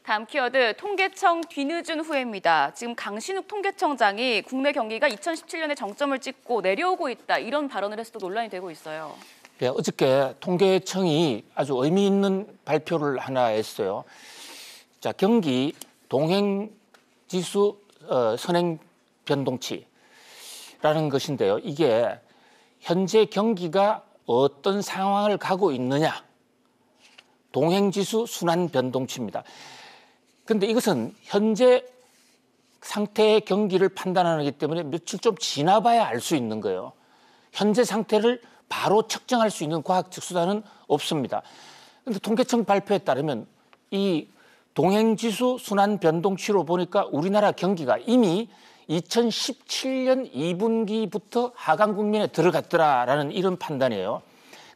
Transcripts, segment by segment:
다음 키워드, 통계청 뒤늦은 후회입니다. 지금 강신욱 통계청장이 국내 경기가 2017년에 정점을 찍고 내려오고 있다, 이런 발언을 해서도 논란이 되고 있어요. 네, 어저께 통계청이 아주 의미 있는 발표를 하나 했어요. 자, 경기 동행지수 선행 변동치라는 것인데요. 이게 현재 경기가 어떤 상황을 가고 있느냐, 동행지수 순환 변동치입니다. 그런데 이것은 현재 상태의 경기를 판단하기 때문에 며칠 좀 지나봐야 알 수 있는 거예요. 현재 상태를 바로 측정할 수 있는 과학적 수단은 없습니다. 그런데 통계청 발표에 따르면 이 동행지수 순환 변동치로 보니까 우리나라 경기가 이미 2017년 2분기부터 하강 국면에 들어갔더라라는 이런 판단이에요.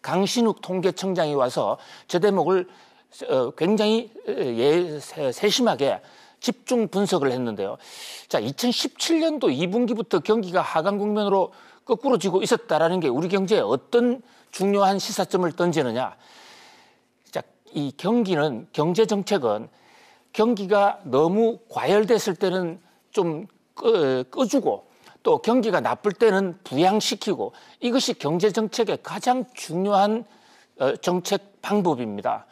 강신욱 통계청장이 와서 저 대목을 굉장히 세심하게 집중 분석을 했는데요. 자, 2017년도 2분기부터 경기가 하강 국면으로 거꾸로 지고 있었다라는 게 우리 경제에 어떤 중요한 시사점을 던지느냐. 자, 이 경제 정책은 경기가 너무 과열됐을 때는 좀 꺼주고 또 경기가 나쁠 때는 부양시키고, 이것이 경제 정책의 가장 중요한 정책 방법입니다.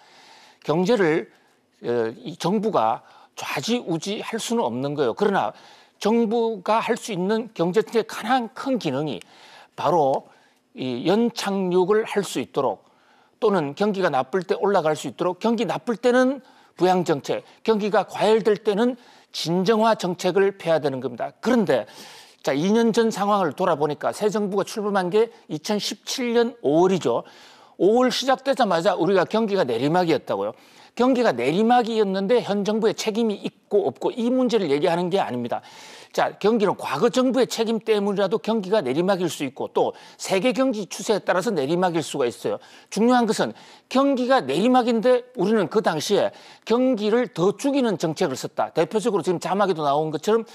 경제를 이 정부가 좌지우지할 수는 없는 거예요. 그러나 정부가 할 수 있는 경제정책의 가장 큰 기능이 바로 이 연착륙을 할 수 있도록, 또는 경기가 나쁠 때 올라갈 수 있도록, 경기 나쁠 때는 부양정책, 경기가 과열될 때는 진정화 정책을 펴야 되는 겁니다. 그런데 자, 2년 전 상황을 돌아보니까 새 정부가 출범한 게 2017년 5월이죠. 5월 시작되자마자 우리가 경기가 내리막이었다고요. 경기가 내리막이었는데 현 정부의 책임이 있고 없고 이 문제를 얘기하는 게 아닙니다. 자, 경기는 과거 정부의 책임 때문이라도 경기가 내리막일 수 있고 또 세계 경기 추세에 따라서 내리막일 수가 있어요. 중요한 것은 경기가 내리막인데 우리는 그 당시에 경기를 더 죽이는 정책을 썼다. 대표적으로 지금 자막에도 나온 것처럼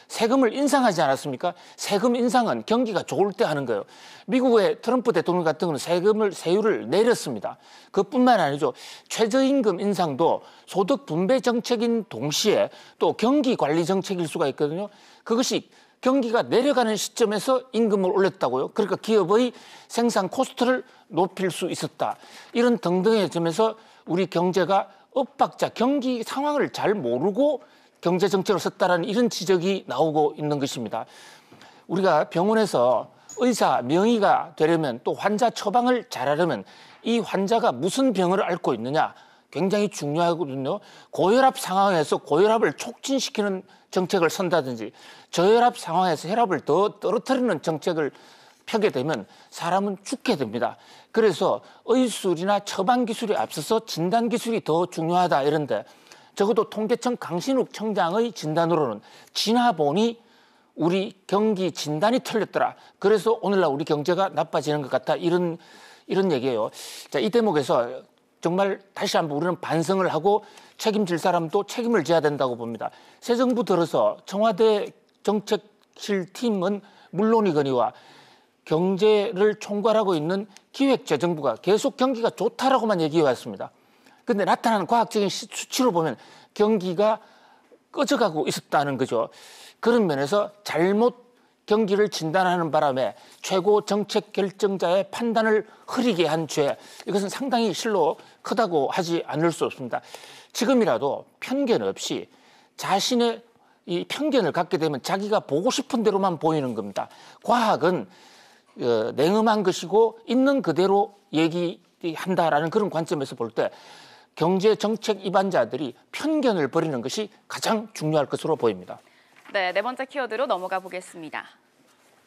세금을 인상하지 않았습니까? 세금 인상은 경기가 좋을 때 하는 거예요. 미국의 트럼프 대통령 같은 경우는 세율을 내렸습니다. 그뿐만 아니죠. 최저임금 인상도 소득 분배 정책인 동시에 또 경기 관리 정책일 수가 있거든요. 그것이 경기가 내려가는 시점에서 임금을 올렸다고요. 그러니까 기업의 생산 코스트를 높일 수 있었다. 이런 등등의 점에서 우리 경제가 엇박자, 경기 상황을 잘 모르고 경제정책을 썼다라는 이런 지적이 나오고 있는 것입니다. 우리가 병원에서 의사, 명의가 되려면 또 환자 처방을 잘하려면 이 환자가 무슨 병을 앓고 있느냐 굉장히 중요하거든요. 고혈압 상황에서 고혈압을 촉진시키는 정책을 선다든지 저혈압 상황에서 혈압을 더 떨어뜨리는 정책을 펴게 되면 사람은 죽게 됩니다. 그래서 의술이나 처방 기술에 앞서서 진단 기술이 더 중요하다 이런데, 적어도 통계청 강신욱 청장의 진단으로는 지나보니 우리 경기 진단이 틀렸더라. 그래서 오늘날 우리 경제가 나빠지는 것 같다. 이런 얘기예요. 자, 이 대목에서 정말 다시 한번 우리는 반성을 하고 책임질 사람도 책임을 져야 된다고 봅니다. 새 정부 들어서 청와대 정책실 팀은 물론이거니와 경제를 총괄하고 있는 기획재정부가 계속 경기가 좋다라고만 얘기해 왔습니다. 근데 나타나는 과학적인 수치로 보면 경기가 꺼져가고 있었다는 거죠. 그런 면에서 잘못 경기를 진단하는 바람에 최고 정책 결정자의 판단을 흐리게 한 죄, 이것은 상당히 실로 크다고 하지 않을 수 없습니다. 지금이라도 편견 없이 자신의 이 편견을 갖게 되면 자기가 보고 싶은 대로만 보이는 겁니다. 과학은 냉엄한 것이고 있는 그대로 얘기한다라는 그런 관점에서 볼 때 경제 정책 입안자들이 편견을 버리는 것이 가장 중요할 것으로 보입니다. 네, 네 번째 키워드로 넘어가 보겠습니다.